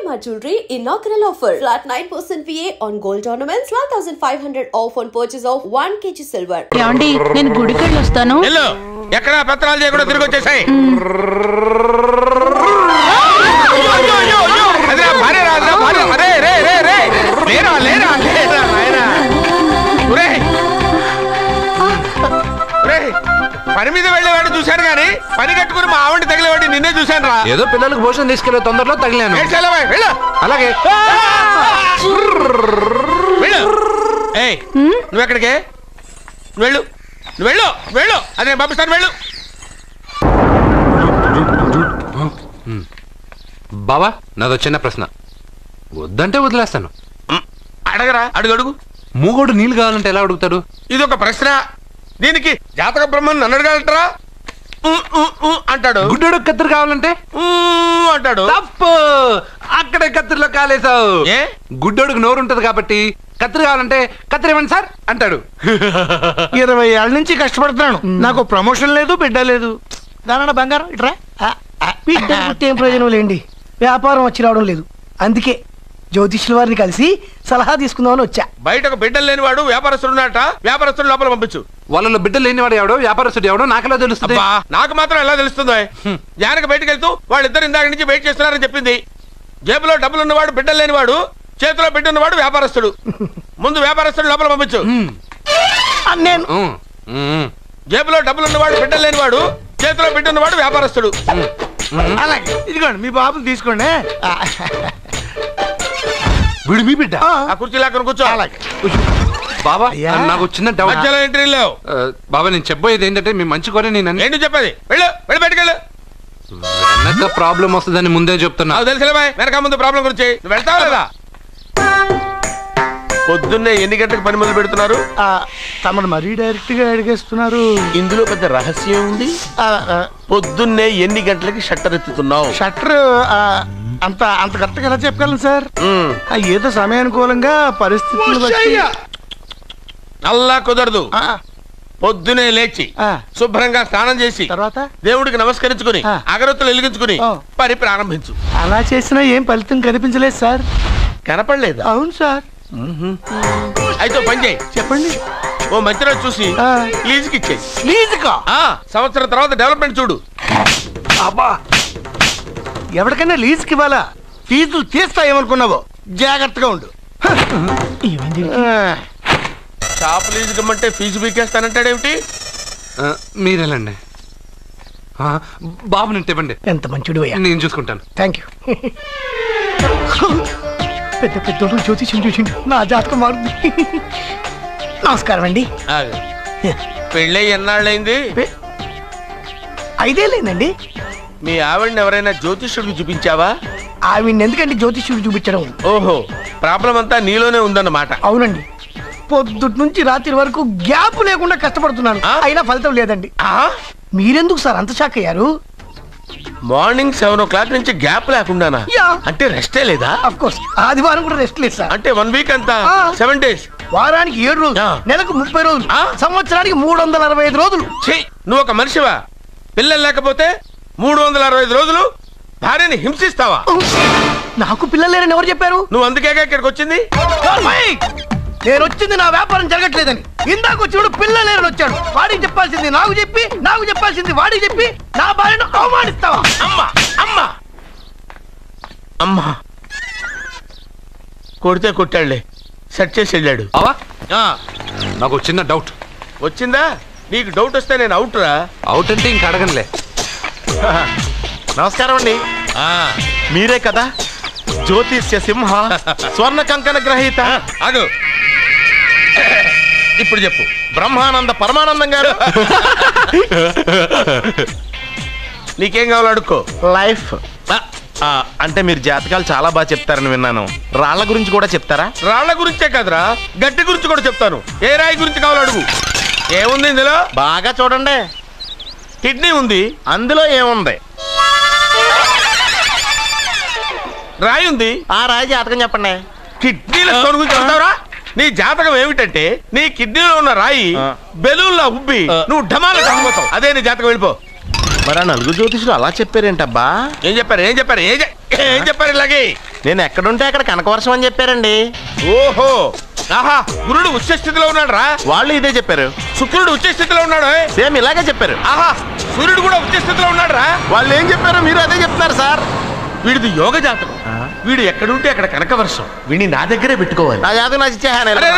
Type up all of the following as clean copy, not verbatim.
Shalimar Jewelry inaugural offer. Flat 9% VA on gold ornaments, 12,500 off on purchase of 1 kg silver. ఏమండి నేను గుడికి వెళ్ళొస్తాను. వెళ్ళు. ఎక్కడ పత్రాలు చేయకుండా తిరిగి వచ్చేసాయి. పని మీద వెళ్ళేవాడు చూశాను గానీ పని కట్టుకుని మా ఆవిడ తగిలేవాడి నిన్నే చూశాను రా. ఏదో పిల్లలకు భోజనం తీసుకెళ్లే తొందరలో తగిలాను. అలాగే నువ్వు ఎక్కడికే వెళ్ళు వెళ్ళు వెళ్ళు అదే పంపిస్తాను వెళ్ళు. బావా నాదో చిన్న ప్రశ్న. వద్దంటే వదిలేస్తాను. అడగరా అడుగు అడుగు. మూగోడు నీళ్ళు కావాలంటే ఎలా అడుగుతాడు? ఇది ఒక ప్రశ్న. దీనికి జాతక బ్రహ్మను నన్ను అడగలటరా అంటాడు. గుడ్డోడు కత్తిరి కావాలంటే అంటాడు. తప్పు. అక్కడే కత్తిరిలో కాలేసావు. గుడ్డోడుకు నోరు ఉంటది కాబట్టి కత్తిరి కావాలంటే కత్తిరి ఇవ్వండి సార్ అంటాడు. 20 ఏళ్ళ నుంచి కష్టపడుతున్నాను. నాకు ప్రమోషన్ లేదు, బిడ్డ లేదు. దానన్న బంగారం ఇట్రా. బిడ్డ ఏం ప్రయోజనం లేండి, వ్యాపారం వచ్చి రావడం లేదు. అందుకే జ్యోతిష్యుల వారిని కలిసి సలహా తీసుకుందామని వచ్చా. బయటకు బిడ్డలు లేనివాడు వ్యాపారస్తుడు ఉన్నట. వ్యాపారస్తుడు లోపల పంపించు. వాళ్ళలో బిడ్డలు లేనివాడు ఎవడో వ్యాపారస్తుడు ఎవడో నాకెలా తెలుస్తుంది? నాకు మాత్రం ఎలా తెలుస్తుందో? జానకి బయటకు వెళ్తూ వాళ్ళిద్దరు ఇందాక నుంచి వెయిట్ చేస్తున్నారని చెప్పింది. జేబులో డబ్బులు ఉన్నవాడు బిడ్డలు లేనివాడు, చేతిలో బిడ్డ ఉన్నవాడు వ్యాపారస్తుడు. ముందు వ్యాపారస్తుడు లోపల పంపించు. నేను జేబులో డబ్బులు ఉన్నవాడు బిడ్డలు లేనివాడు, చేతిలో బిడ్డ ఉన్నవాడు వ్యాపారస్తుడు. అలాగే ఇదిగోండి మీ బాబుని తీసుకోండి. వీడు మీ బిడ్డ? ఆ కుర్చీ లాక్కను కూర్చో. బాబా నాకు చిన్న డౌట్. మధ్యలో ఎంట్రీ లేవు. బాబా నేను చెప్పబోయేది ఏంటంటే మీ మంచి కోరే నేను ఏంటి చెప్పేది? వెళ్ళు వెళ్ళి బయటకు వెళ్ళు. వెనక ప్రాబ్లం వస్తుందని ముందే చెప్తున్నా. తెలుసులే బాయ్, వెనక ముందు ప్రాబ్లం గురించి. నువ్వు వెళ్తావా లేదా? పొద్దున్నే ఎన్ని గంటలకు పని మొదలు పెడుతున్నారు? తమను మరీ డైరెక్ట్ గా అడిగేస్తున్నారు. ఇందులో పెద్ద రహస్యం ఉంది. పొద్దున్నే ఎన్ని గంటలకి షట్టర్ ఎత్తుతున్నావు? షట్టర్ అంత కరెక్ట్గా ఎలా చెప్పగలను సార్? ఏదో సమయానుకూలంగా పరిస్థితులు బట్టి. అల్లా కుదరదు. పొద్దునే లేచి శుభ్రంగా స్నానం చేసి తర్వాత దేవుడికి నమస్కరించుకుని అగరత్తులు వెలిగించుకుని పని ప్రారంభించు. అలా చేసినా ఏం ఫలితం కనిపించలేదు సార్. కనపడలేదు? అవును సార్. అయితే పని చేయి. చెప్పండి. ఓ మంచి రోజు చూసి లీజుకి ఇచ్చేయి. లీజుకా? సంవత్సరం తర్వాత డెవలప్మెంట్ చూడు. అబ్బా, ఎవరికైనా లీజుకి ఇవ్వాలా? ఫీజులు తీస్తాయేమనుకున్నావో, జాగ్రత్తగా ఉండు. షాప్ లీజుకి ఇమ్మంటే ఫీజు పీకేస్తానంటాడేమిటి? మీరేలండి. బాబు నేను ఇవ్వండి. ఎంత మంచిడు, నేను చూసుకుంటాను. Thank you. పెద్ద పెద్దోడు జ్యోతిష్యం చూసిండు, నా జాతకం మారుంది. నమస్కారం అండి. పెళ్ళి ఎన్నాళ్ళైంది? 5 ఏళ్ళైందండి. మీ ఆవిడని ఎవరైనా జ్యోతిష్యుడికి చూపించావా? ఆవిడ ఎందుకండి జ్యోతిష్యుడు చూపించడం? ఓహో, ప్రాబ్లం అంతా నీలోనే ఉందన్నమాట. అవునండి, పొద్దుటి నుంచి రాత్రి వరకు గ్యాప్ లేకుండా కష్టపడుతున్నాను, అయినా ఫలితం లేదండి. మీరెందుకు సార్ అంత షాక్ అయ్యారు? మార్నింగ్ 7 o'clock నుంచి గ్యాప్ లేకుండానా? అంటే రెస్టే లేదా? ఆఫ్ కోర్స్, ఆదివారం కూడా రెస్ట్ లేదు సార్. అంటే 1 వీక్ అంతా 7 days. వారానికి 7 రోజులు, నెలకు 30 రోజులు, సంవత్సరానికి 365 రోజులు. నువ్వు ఒక మనిషివా? పిల్లలు లేకపోతే 365 రోజులు భార్యని హింసిస్తావా? నాకు పిల్లలు లేరని ఎవరు చెప్పారు? నువ్వు అందుకే ఇక్కడికి వచ్చింది. నేను వచ్చింది నా వ్యాపారం జరగట్లేదని. ఇందాక వచ్చినప్పుడు పిల్లలు లేరని వచ్చాడు. వాడికి చెప్పాల్సింది నాకు చెప్పి, నాకు చెప్పాల్సింది వాడికి చెప్పి నా భార్యను అవమానిస్తావా? అమ్మా అమ్మా అమ్మా, కొడితే కొట్టాడులే, సెట్ చేసి వెళ్ళాడు. నాకు చిన్న డౌట్ వచ్చిందా? నీకు డౌట్ వస్తే నేను అవుట్ రా. అవుట్ అంటే ఇంక అడగనులే. నమస్కారం అండి. మీరే కదా జ్యోతిష్య సింహ స్వర్ణ కంకణ గ్రహీత? అదు ఇప్పుడు చెప్పు. బ్రహ్మానంద పరమానందం గారు. నీకేం కావాలో అడుక్కో. లైఫ్ అంటే మీరు జాతకాలు చాలా బాగా చెప్తారని విన్నాను. రాళ్ల గురించి కూడా చెప్తారా? రాళ్ల గురించే కదరా, గడ్డి గురించి కూడా చెప్తాను. ఏ రాయి గురించి కావాలో అడుగు. ఏముంది ఇందులో? బాగా చూడండి. కిడ్నీ ఉంది. అందులో ఏముంది? రాయి ఉంది. ఆ రాయి జాతకం చెప్పండి. కిడ్నీల స్టోన్ గురించి చెప్తావురా? నీ జాతకం ఏమిటంటే నీ కిడ్నీలో ఉన్న రాయి బెలూన్లా ఉబ్బి నువ్వు ఢమాల చచ్చిపోతావు. అదే నీ జాతకం. వెళ్ళిపో. మరి ఆ 4 జ్యోతిషులు అలా చెప్పారేంటబ్బా? ఏం చెప్పారు? ఏం చెప్పారు ఇలాగే? నేను ఎక్కడుంటే అక్కడ కనకవర్షం అని చెప్పారండి. ఓహో, ఆహా, గురుడు ఉచ్చ స్థితిలో ఉన్నాడు రా. వాళ్ళు ఇదే చెప్పారు. శుక్రుడు ఉచ్చ స్థితిలో ఉన్నాడు. సేమ్ ఇలాగే చెప్పారు. ఆహా, సూర్యుడు కూడా ఉచ్చ స్థితిలో ఉన్నాడు రా. వాళ్ళు ఏం చెప్పారో మీరు అదే చెప్తున్నారు సార్. వీడిది యోగ జాతకం. వీడు ఎక్కడుంటే అక్కడ కనకవర్షం. వీడిని నా దగ్గరే పెట్టుకోవాలి. నా జాతకం నాకు ఇచ్చేహాను. అరే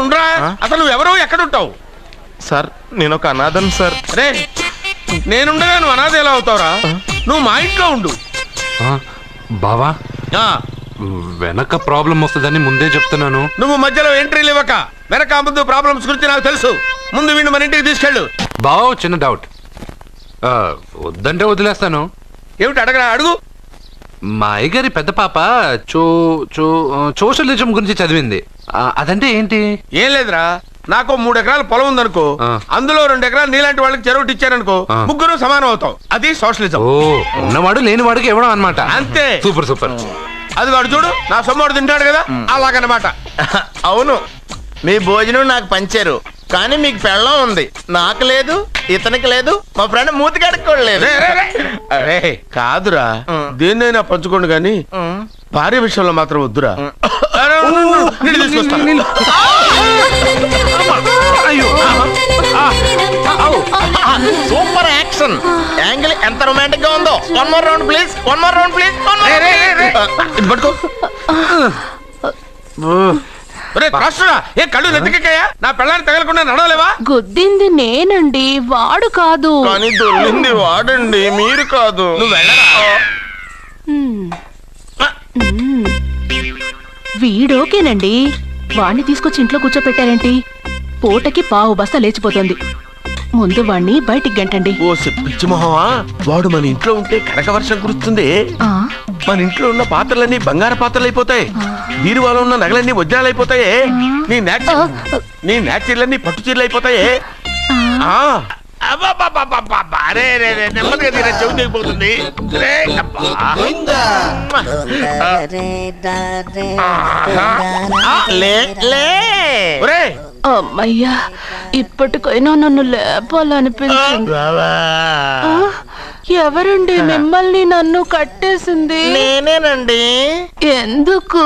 ఉండురా. అసలు నువ్వెవరో ఎక్కడుంటావు? సార్ నేను ఒక అనాథను సార్. అరే నేనుండగా నువ్వు అనాథ ఎలా అవుతావురా? నువ్వు మా ఇంట్లో ఉండు. బావా వెనక ప్రాబ్లం వస్తుందని ముందే చెప్తున్నాను. నువ్వు మధ్యలో ఎంట్రీలు ఇవ్వక. వెనక ముందు ప్రాబ్లమ్స్ గురించి నాకు తెలుసు. ముందు వీడిని మన ఇంటికి తీసుకెళ్ళు. బావా చిన్న డౌట్. వద్దంటే వదిలేస్తాను. ఏమిటి అడగరా? అడుగు. మా అయ్యగారి పెద్ద పాప సోషలిజం గురించి చదివింది. అదంటే ఏంటి? ఏం లేదురా, నాకు 3 ఎకరాల పొలం ఉందనుకో, అందులో 2 ఎకరాలు నీలాంటి వాళ్ళకి చెరువు ఇచ్చారనుకో, ముగ్గురు సమానం అవుతాం. అది సోషలిజం. ఓ, ఉన్నవాడు లేని వాడికి ఇవ్వడం అన్నమాట. అంతే. Super super. అది వాడు చూడు, నా సొమ్మడు తింటాడు కదా, అలాగనమాట. అవును, మీ భోజనం నాకు పంచారు, కానీ మీకు పెళ్ళం ఉంది, నాకు లేదు, ఇతనికి లేదు, మా ఫ్రెండ్ మూతి కడుక్కోలేదు. కాదురా, దేన్నైనా పంచుకోండి కానీ భార్య విషయంలో మాత్రం వద్దురా. సూపర్ యాక్షన్ యాంగిల్ ఎంత రొమాంటిక్ గా ఉందో. One more round please, one more round please. పట్టుకో. ఏ కళ్ళు నెత్తికెక్కాయా? నా పెళ్ళాన్ని తగలకుండా నడవలేవా? గుద్దింది నేనండి, వాడు కాదు. కానీ దొల్లింది వాడండి, మీరు కాదు. నువ్వు వెళ్ళరా? వీడోకేనండి, వాణ్ణి తీసుకొచ్చి ఇంట్లో కూర్చోపెట్టారేంటి? పూటకి పావు బస్తా లేచిపోతుంది. ముందు వాణ్ణి బయటికి గంటండి. ఓ పిచ్చి మొహమా, వాడు మన ఇంట్లో ఉంటే కనకవర్షం కురుస్తుంది. మన ఇంట్లో ఉన్న పాత్రలన్నీ బంగారు పాత్రలు అయిపోతాయి, బీరువాలో ఉన్న నగలన్నీ వజ్రాలు అయిపోతాయి, నీ నాచీర్లన్నీ పట్టు చీరలు అయిపోతాయి. నెమ్మదిగా తీరా, చెవి దిగిపోతుంది. అమ్మయ్యా, ఇప్పటికైనా నన్ను లేపాలనిపించింది. ఎవరండి మిమ్మల్ని నన్ను కట్టేసింది? నేనేనండి. ఎందుకు?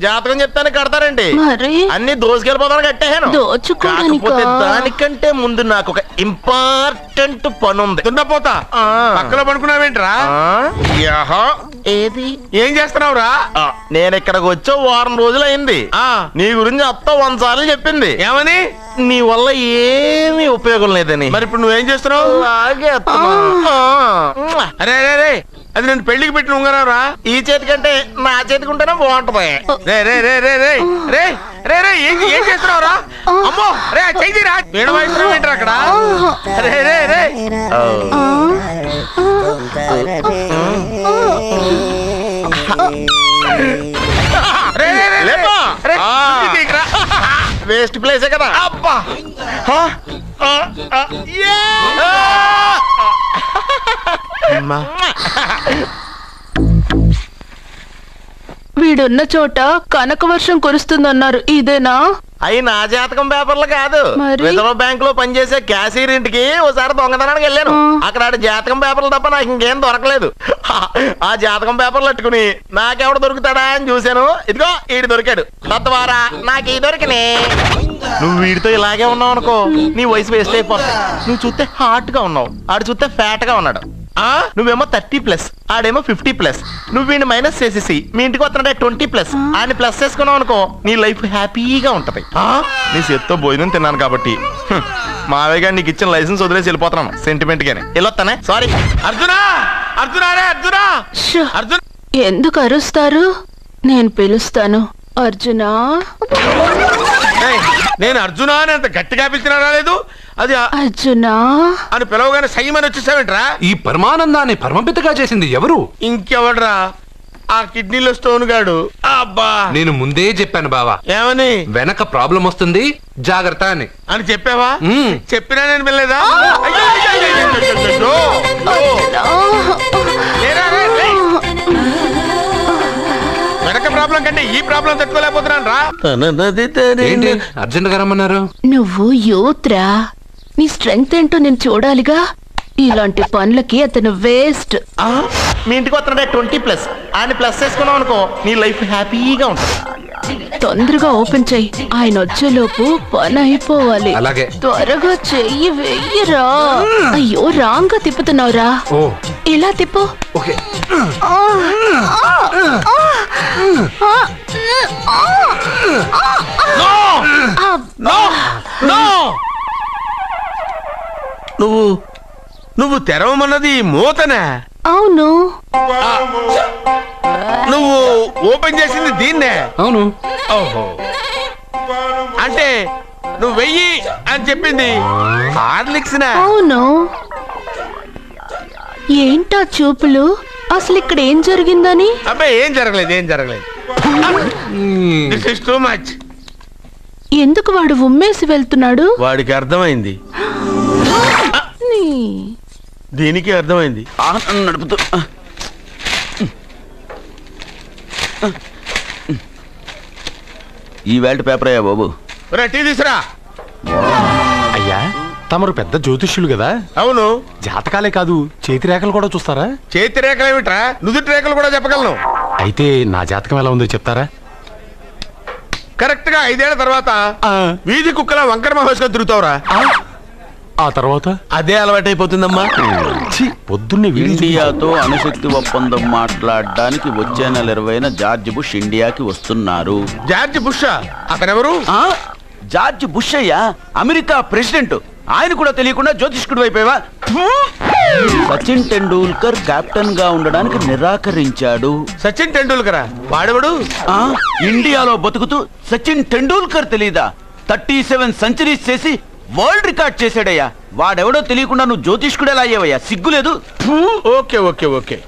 జాతకం చెప్తాను కడతారండి. మరి అన్ని దోసుకెళ్ళిపోతాను కట్టేహాను. కాకపోతే దానికంటే ముందు నాకు ఒక ఇంపార్టెంట్ పని ఉంది. దున్నపోతా పక్కలో పడుకున్నావేంట్రా? ఏది ఏం చేస్తున్నావురా? నేను ఇక్కడికి వచ్చే 1 వారం రోజులు అయింది. నీ గురించి అత్త 100 సార్లు చెప్పింది. ఏమని? నీ వల్ల ఏమీ ఉపయోగం లేదని. మరి ఇప్పుడు నువ్వేం చేస్తున్నావు? అరే అరే, అది నేను పెళ్లికి పెట్టిన ఉంగరారా? ఈ చేతి కంటే నా చేతికి ఉంటేనే బాగుంటది. ఏం చేస్తున్నావురా? అమ్మో రే, చేయిరా. వేణు వయసు ఏంట్రా అక్కడ? రే రే రే వేస్ట్ ప్లేసే కదా. అబ్బా, వీడున్న చోట కనకవర్షం కురుస్తుందన్నారు, ఇదేనా? అయి నా జాతకం పేపర్లు కాదు. రిజర్వ్ బ్యాంక్ లో పనిచేసే క్యాషియర్ ఇంటికి ఓసారి దొంగతనానికి వెళ్ళాను. అక్కడ జాతకం పేపర్లు తప్ప నాకు ఇంకేం దొరకలేదు. ఆ జాతకం పేపర్లు పెట్టుకుని నాకెవడు దొరుకుతాడా అని చూశాను. ఇదిగో ఈడు దొరికాడు. తద్వారా నాకు ఈ దొరికినే. నువ్వు వీడితో ఇలాగే ఉన్నావు అనుకో, నీ వయసు వేస్ట్ అయిపోతుంది. నువ్వు చూస్తే హాట్ గా ఉన్నావు, ఆడు చూస్తే ఫ్యాట్ గా ఉన్నాడు. నువ్వేమో 30+, ఆడేమో 50+. నువ్వు వీడిని మైనస్ చేసేసి మీ ఇంటికి వస్తున్నాడే 20+, ఆయన ప్లస్ చేసుకున్నావు అనుకో, నీ లైఫ్ హ్యాపీగా ఉంటది. నీ చేత్తో భోజనం తిన్నాను కాబట్టి మావయ్య గారు నీకు ఇచ్చిన లైసెన్స్ వదిలేసి వెళ్ళిపోతున్నాను సెంటిమెంట్ గానే. వెళ్ళొస్తానే. సారీ. అర్జునా, అర్జునా రే అర్జునా, అర్జున. ఎందుకు అరుస్తారు? నేను పిలుస్తాను. అర్జునా. నేను అర్జునా అని అంత గట్టిగా పిలిచినా రాలేదు. అది అర్జునా అని పిలవగానే సైమని వచ్చేసావేంట్రా? ఈ పరమానందాన్ని పరమపితగా చేసింది ఎవరు? ఇంకెవడ్రా? ఆ కిడ్నీలో స్టోన్ గాడు. అబ్బా, నేను ముందే చెప్పాను బావా. ఏమని? వెనక ప్రాబ్లం వస్తుంది, జాగ్రత్త అని. అని చెప్పావా? చెప్పినా నేను వెళ్ళలేదా? వెనక ప్రాబ్లం కంటే ఈ ప్రాబ్లం తట్టుకోలేకపోతున్నాను రా. అర్జెంట్ గా రమ్మన్నారు. నువ్వు యూత్రా, నీ స్ట్రెంగ్త్ ఏంటో నేను చూడాలిగా. ఇలాంటి పనులకి అతను వేస్ట్. మీ ఇంటికి వస్తున్నాడే 20+ ఆయన ప్లస్ చేసుకున్నావు అనుకో నీ లైఫ్ హ్యాపీగా ఉంటుంది. తొందరగా ఓపెన్ చెయ్యి, ఆయన వచ్చేలోపు పని అయిపోవాలి. అలాగే. త్వరగా చెయ్యి వెయ్యరా. అయ్యో రాంగ్ గా తిప్పుతున్నావురా. ఇలా తిప్పు. ఓకే. నువ్వు తెరవమన్నది మూతనే. అవును. నువ్వు ఓపెన్ చేసింది దీన్నే. అవును. ఓహో, అంటే నువ్వు వెయ్యి అని చెప్పింది హార్లిక్స్. అవును. ఏంటా చూపులు? అసలు ఇక్కడ ఏం జరిగిందని? అబ్బాయి ఏం జరగలేదు. This is too much. ఎందుకు వాడు ఉమ్మేసి వెళ్తున్నాడు? వాడికి అర్థమైంది, దీనికి అర్థమైంది. నడుపుతూ ఈ వేల్ట్ పేపర్ అయ్యా బాబు. టీ తీసురా. అయ్యా తమరు పెద్ద జ్యోతిష్యులు కదా. అవును. జాతకాలే కాదు చేతి రేఖలు కూడా చూస్తారా? చేతి రేఖలు ఏమిట్రా, నుదుటి రేఖలు కూడా చెప్పగలను. అయితే నా జాతకం ఎలా ఉందో చెప్తారా? కరెక్ట్ గా 5 ఏళ్ల తర్వాత వీధి కుక్కల వంకర మహేష్గా తిరుగుతావురా. ఆ తర్వాత అదే అలవాటైపోతుందమ్మా. పొద్దున్నే ఇండియాతో అణుశక్తి ఒప్పందం మాట్లాడడానికి వచ్చే నెల 20న జార్జ్ బుష్ ఇండియాకి వస్తున్నారు. జార్జ్ బుష్ అతనెవరు? జార్జ్ బుష్ అయ్యా, అమెరికా ప్రెసిడెంట్. ఆయన కూడా తెలియకుండా జ్యోతిష్కుడు వైపోయావా? సచిన్ టెండూల్కర్ కెప్టెన్ గా ఉండడానికి నిరాకరించాడు. సచిన్ టెండూల్కరా? వాడెవడు? ఇండియాలో బతుకుతూ సచిన్ టెండూల్కర్ తెలీదా? 37 సెంచరీస్ చేసి వరల్డ్ రికార్డ్ చేశాడయ్యా. వాడెవడో తెలియకుండా నువ్వు జ్యోతిష్కుడు ఎలా అయ్యావయ్యా? సిగ్గులేదు? ఓకే.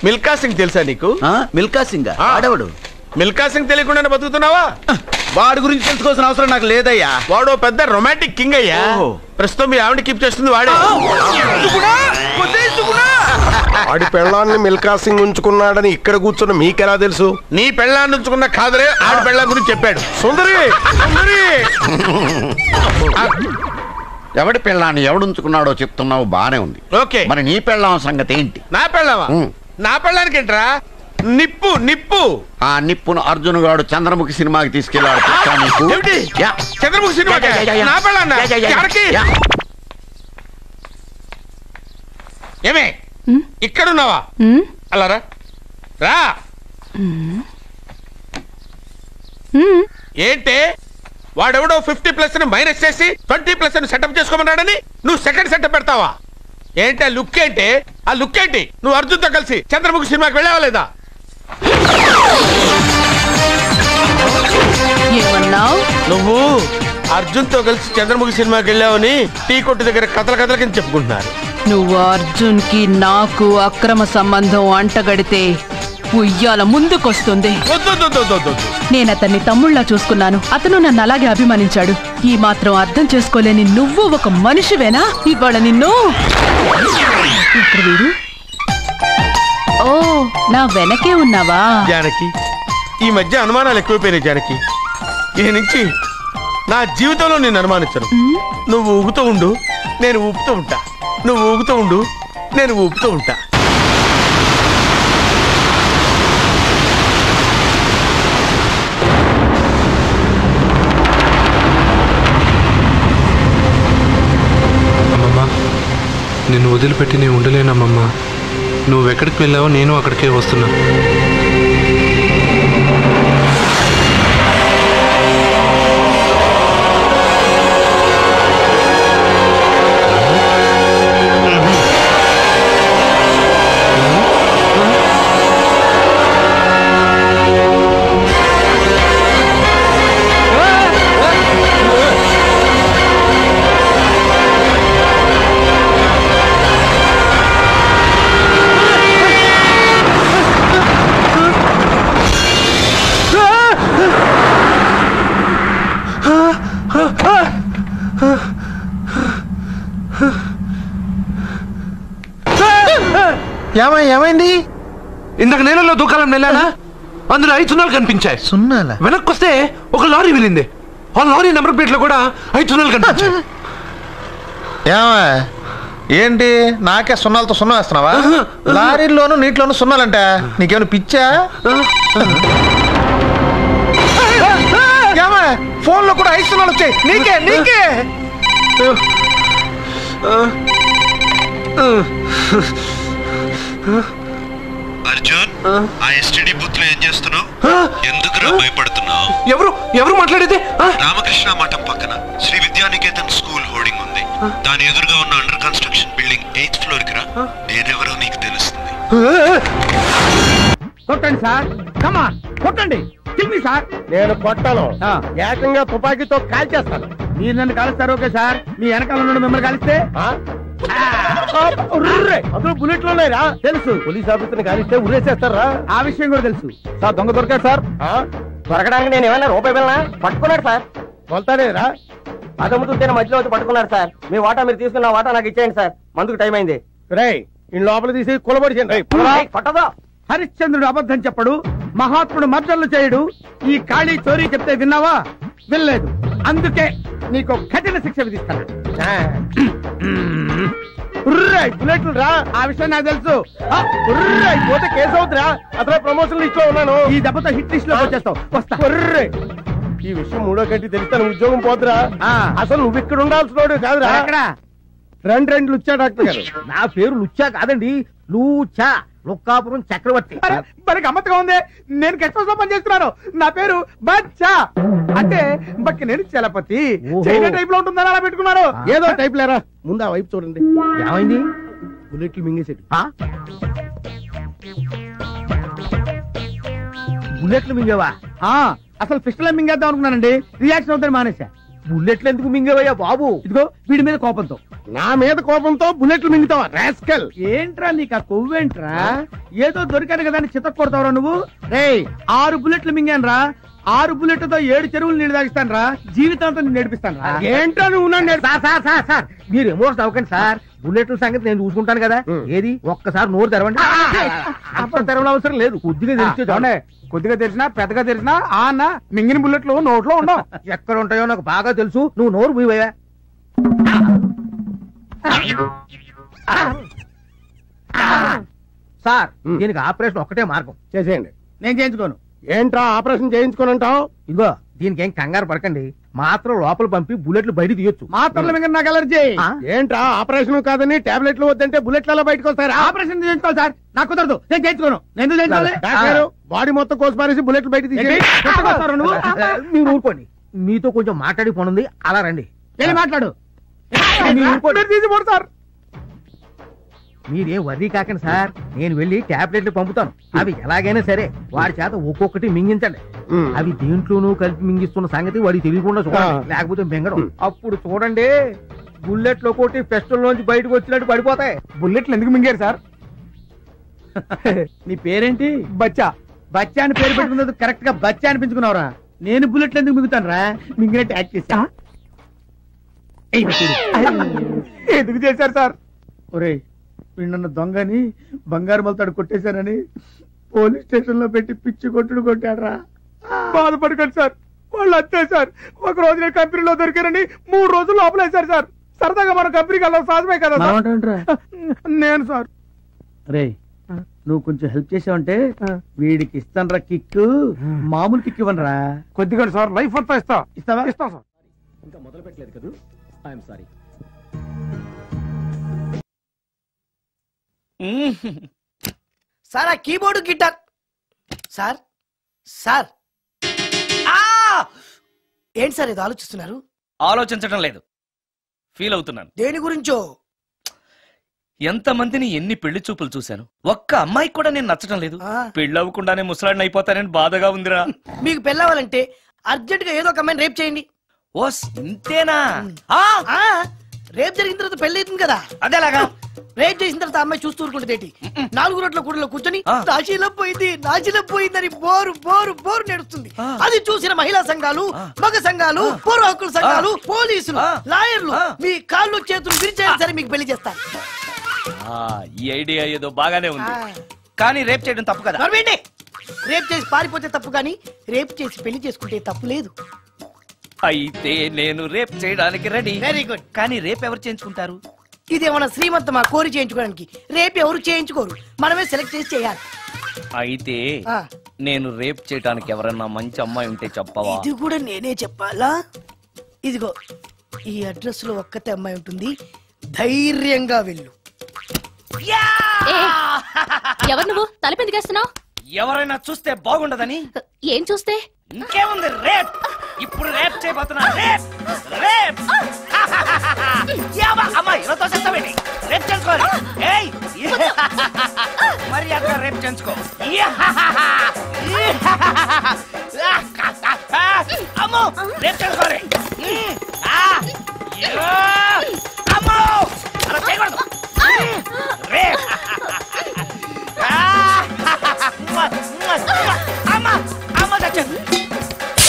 మిల్కా సింగ్ తెలుసా నీకు? మిల్కా సింగ్ వాడెవడు? మిల్కా సింగ్ తెలియకుండానే బతుకుతున్నావా? వాడి గురించి తెలుసుకోవాల్సిన అవసరం నాకు లేదయ్యా. వాడు పెద్ద రొమాంటిక్ కింగ్ అయ్యా. ప్రస్తుతం మీ ఆవిడ కీప్ చేస్తుంది వాడే. వాడి పెళ్ళాన్ని మిల్కా సింగ్ ఉంచుకున్నాడని ఇక్కడ కూర్చున్న మీకెలా తెలుసు? నీ పెళ్ళాన్ని ఉంచుకున్న కాదరే ఆడి పెళ్ళాం గురించి చెప్పాడు. సుందరి ఎవడి పెళ్ళాన్ని ఎవడుంచుకున్నాడో చెప్తున్నావు బానే ఉంది. ఓకే, మరి నీ పెళ్ళాం సంగతి ఏంటి? నా పెళ్ళావా? నా పెళ్ళానికి ఏంట్రా? నిప్పు. ఆ నిప్పును అర్జున్ గాడు చంద్రముఖి సినిమాకి తీసుకెళ్ళాడు. చంద్రముఖి సినిమా నా పెళ్ళాన్నా? ఏమే ఇక్కడున్నావా? అలా రా. ఏంటే వాడెవడో 50+ మైనస్ చేసి 20+ సెటప్ చేసుకోమన్నాడని నువ్వు సెకండ్ సెటప్ పెడతావా? ఏంటి ఆ లుక్ ఏంటి? నువ్వు అర్జున్తో కలిసి చంద్రముఖి సినిమాకి వెళ్ళావా లేదా? నువ్వు అర్జున్తో కలిసి చంద్రముఖి సినిమాకి వెళ్ళావని టీ కొట్టు దగ్గర కథల కింద చెప్పుకుంటున్నారు. నువ్వు అర్జున్ కి నాకు అక్రమ సంబంధం అంటగడితే ఉయ్యాల ముందుకొస్తుంది. నేను అతన్ని తమ్ముళ్లా చూసుకున్నాను. అతను నన్ను అలాగే అభిమానించాడు. ఈ మాత్రం అర్థం చేసుకోలేని నువ్వు ఒక మనిషివేనా? ఇవాళ నిన్ను ఇక్కడ వీడు. ఓ, నా వెనకే ఉన్నావా? జానకి, ఈ మధ్య అనుమానాలు ఎక్కువైపోయినాయి జానకి. ఈ నుంచి నా జీవితంలో నేను అనుమానించను. నువ్వు ఊగుతూ ఉండు, నేను ఊపుతూ ఉంటా. నువ్వు ఊగుతూ ఉండు, నేను ఊపుతూ ఉంటా. అమ్మమ్మ, నిన్ను వదిలిపెట్టి నేను ఉండలేనమ్మమ్మ. నువ్వెక్కడికి వెళ్ళావో నేను అక్కడికే వస్తున్నా. ఏమైంది? ఇందాక నేలలో దూకాలం వెళ్ళానా? అందులో 5 సున్నాలు కనిపించాయి. సున్నాలా? వెనక్కి వస్తే ఒక లారీ వెళ్ళింది. ఆ లారీ నెంబర్ ప్లేట్ లో కూడా 5 సున్నాలు కనిపించాయి. ఏంటి నాకే సున్నాలతో సున్నా వేస్తున్నావా? లారీల్లోనూ నీటిలోనూ సున్నాలంట. నీకేమైనా పిచ్చా? ఫోన్ లో కూడా 5 సున్నాలు వచ్చాయి. నీకే అర్జున్, ఆ ఎస్టీడీ బూత్ లో ఏం చేస్తున్నావు? ఎందుకు భయపడుతున్నావు? ఎవరు మాట్లాడేది? రామకృష్ణ మఠం పక్కన శ్రీ విద్యానికేతన్ స్కూల్ హోర్డింగ్ ఉంది. దాని ఎదురుగా ఉన్న under construction building 8th floor కి రా. నేనెవరో నీకు తెలుస్తుంది. కొట్టండి సార్, కమాన్ కొట్టండి. సార్ నేను కొట్టాను, ఏకంగా తుపాకీతో కాల్చేస్తాను. మీరు నన్ను కాలుస్తారు ఓకే సార్, మీ వెనకాల నుండి మిమ్మల్ని కాలిస్తే? అసలు బుల్లెట్లు ఉన్నాయిరా? తెలుసు, పోలీస్ ఆఫీసర్ని కాలిస్తే ఉరేసేస్తారా? ఆ విషయం కూడా తెలుసు సార్. దొంగ దొరికాడు సార్. దొరకడానికి నేను ఏమన్నా రూపాయి వెళ్ళనా? పట్టుకున్నాడు సార్. కొల్తాడేరా? అదమ్ముతుంటే మధ్యలో వచ్చి పట్టుకున్నాడు సార్. మీ వాటా మీరు తీసుకున్న వాటా నాకు ఇచ్చేయండి సార్, మందుకు టైం అయింది. రేయ్, ఈ లోపల తీసి కులబడిచండి. పట్టదా? హరిశ్చంద్రుడు అబద్ధం చెప్పడు, మహాత్ముడు మర్డర్లు చేయడు. ఈ ఖాళీ చోరీ చెప్తే విన్నావా? వినలేదు. అందుకే నీకు కఠిన శిక్ష విధిస్తాను. బుల్లెట్లు రా, ఆ విషయం నాకు తెలుసు. పోతే కేసు అవుతురా? అసలు ప్రమోషన్ లిస్ట్ లో ఉన్నాను. ఈ దెబ్బతో హిట్ లిస్ట్ లో వచ్చేస్తావు. వస్తా. ఈ విషయం 3వ గంట తెలిస్తే ఉద్యోగం పోతురా. అసలు నువ్వు ఇక్కడ ఉండాల్సిన కాదురా. అక్కడ రెండు లుచ్చా డాక్టర్ గారు. నా పేరు లుచ్చా కాదండి, లూచా, లుక్కాపురం చక్రవర్తి. మరి గమ్మత్తుగా ఉంది. నేను గెస్ట్ హౌస్ లో పనిచేస్తున్నాను. నా పేరు బచ్చా, అంటే బక్కి నేను చలపతి. చైనా టైప్ లో ఉంటుందని అలా పెట్టుకున్నారు. ఏదో టైప్ లేరా. ముందు ఆ వైపు చూడండి. ఏమైంది? బుల్లెట్లు మింగేసేది. బుల్లెట్లు మింగేవా? అసలు పిస్టల్ మింగేద్దాం అనుకున్నానండి, రియాక్షన్ అవుతాను మానేసా. బుల్లెట్లు ఎందుకు మింగేవయ్యా బాబు? ఇదిగో వీడి మీద కోపంతో. నా మీద కోపంతో బుల్లెట్లు మింగుతావా రాస్కల్? ఏంట్రా నీకు ఆ కొవ్వేంట్రా? ఏదో దొరికాను కదా అని చితక్ కొడతావురా నువ్వు. రేయ్, 6 బుల్లెట్లు మింగాను రా. 6 బుల్లెట్లతో 7 చెరువులు నీళ్ళు తాగిస్తాను రా. జీవితాంతం నేను నేర్పిస్తాను రా. ఏంట్రా నువ్వు? సార్ మీరు ఎమోషన్ అవ్వకండి సార్. బుల్లెట్ల సంగతి నేను చూసుకుంటాను కదా. ఏది ఒక్కసారి నోరు తెరవండి. అప్పుడు తెరవడం అవసరం లేదు, కొద్దిగా తెలిస్తే. కొద్దిగా తెలిసినా పెద్దగా తెలిసినా ఆ అన్న మింగిన బుల్లెట్లు నోట్లో ఉండవు. ఎక్కడ ఉంటాయో నాకు బాగా తెలుసు. నువ్వు నోరు మూయవయ్యా. సార్, దీనికి ఆపరేషన్ ఒక్కటే మార్గం. చేసేయండి. నేను చేయించుకోను. ఏంట్రా ఆపరేషన్ చేయించుకోనంటావు? ఇదిగో దీనికి ఏం కంగారు పడకండి. మాత్రం లోపల పంపి బుల్లెట్లు బయట తీయొచ్చు. మాత్రలు మింగ నాకు అలర్జీ. ఏంట్రా ఆపరేషన్ కాదని టాబ్లెట్లు వద్దంటే బుల్లెట్లలో బయటకు వస్తారా? ఆపరేషన్ చేయించుకోవాలి సార్. నాకు కుదరదు, నేను చేయించుకోను. నేను బాడీ మొత్తం కోసి పారేసి బుల్లెట్లు బయట తీసి మీరు ఊరుకోండి. మీతో కొంచెం మాట్లాడి పోనుంది, అలా రండి. వెళ్ళి మాట్లాడు. తీసి పోతారు. మీరేం వర్రీ కాకండి సార్, నేను వెళ్ళి టాబ్లెట్లు పంపుతాను. అవి ఎలాగైనా సరే వాడి చేత ఒక్కొక్కటి మింగించండి. అవి దేంట్లోనూ కలిపి మింగిస్తున్న సంగతి వాడికి తెలియకుండా చూడండి, లేకపోతే మింగడం. అప్పుడు చూడండి, బుల్లెట్లు కొట్టి పెస్టల్ లోంచి బయటకు వచ్చినట్టు పడిపోతాయి. బుల్లెట్లు ఎందుకు మింగారు సార్? నీ పేరేంటి? బచ్చా. బచ్చా అని పేరు పెట్టుకున్నది కరెక్ట్ గా బచ్చా అనిపించుకున్నావురా. నేను బుల్లెట్లు ఎందుకు మింగుతాను రా? మింగినట్టు యాక్ట్ చేశా. ఎందుకు చేశారు సార్? ఒరే, వీళ్ళన్న దొంగని బంగారు మలతాడు కొట్టేశానని పోలీస్ స్టేషన్ లో పెట్టి పిచ్చి కొట్టుడు కొట్టాడరా. బాధపడకండి సార్, వాళ్ళు అంతే సార్. ఒక రోజు నేను కంపెనీలో దొరికారని 3 రోజులు లోపలేశారు సార్. సరదాగా మన కంపెనీకి వెళ్ళాం, సాధమే కదా నేను సార్. రే, నువ్వు కొంచెం హెల్ప్ చేసావంటే వీడికి ఇస్తానరా కిక్. మామూలు కిక్ ఇవ్వనరా, కొద్దిగా సార్. లైఫ్ అంతా ఇస్తావా? ఇస్తాం సార్. ఇంకా మొదలు పెట్టలేదు కదా. I'm sorry. సార్, ఆ కీబోర్డు గిటార్ సార్. సార్ ఏంటి సార్ ఇది ఆలోచిస్తున్నారు? ఆలోచించడం లేదు, ఫీల్ అవుతున్నాను. దేని గురించో? ఎంతమందిని ఎన్ని పెళ్లి చూపులు చూశాను, ఒక్క అమ్మాయి కూడా నేను నచ్చడం లేదు. పెళ్లి అవ్వకుండానే ముసలాడిని అయిపోతానని బాధగా ఉందిరా. మీకు పెళ్ళావాలంటే అర్జెంట్ గా ఏదో ఒక అమ్మాయిని రేప్ చేయండి. ఓ ఇంతేనా? రేప్ జరిగిన తర్వాత పెళ్లి అవుతుంది కదా, అదేలాగా. రేప్ చేసిన తర్వాత అమ్మాయి చూస్తూ ఊరుకుంటుంది. 4 రోడ్ల కూడలో కూర్చొని నాశీలో పోయిందని బోరు బోరు బోరు నడుస్తుంది. అది చూసిన మహిళా సంఘాలు, మగ సంఘాలు, పౌర హక్కుల సంఘాలు, పోలీసులు, లాయర్లు మీ కాళ్ళు చేతులు విరిచేయాలి సరే మీకు పెళ్లి చేస్తారు. ఈ ఐడియా ఏదో బాగానే ఉంది, కానీ రేప్ చేయడం తప్పు కదా? రేప్ చేసి పారిపోతే తప్పు, కానీ రేప్ చేసి పెళ్లి చేసుకుంటే తప్పు లేదు. అయితే నేను రేప్ చేయడానికి రెడీ. Very good. కానీ రేప్ ఎవరు చేయించుకుంటారు? ఇదేమన్నా శ్రీమంతమా కోరి చేయించుకోవడానికి? రేపు ఎవరు చేయించుకోరు, మనమే సెలెక్ట్ చేసి చేయాలి. అయితే నేను రేప్ చేయడానికి ఎవరన్నా మంచి అమ్మాయి ఉంటే చెప్పవా? ఇది కూడా నేనే చెప్పాలా? ఇదిగో ఈ అడ్రస్ లో ఒక్కతే అమ్మాయి ఉంటుంది, ధైర్యంగా వెళ్ళు. ఎవరు నువ్వు? తలపెందుకేస్తున్నావు? ఎవరైనా చూస్తే బాగుండదని. ఏం చూస్తే? ఇంకేముంది, రేప్. ఇప్పుడు రేప్ చేయబోతున్నా. Rape rape. అమ్మాయి ఇలా తోసేస్తావేంటి? రేప్ చేసుకోవాలి. ఏయ్ మరి అక్కడ రేప్ చేసుకో. అమ్మో రేప్ చేసుకోవాలి. అమ్మో అలా చేయకూడదు. రేప్. అమ్మ అమ్మ చచ్చాను,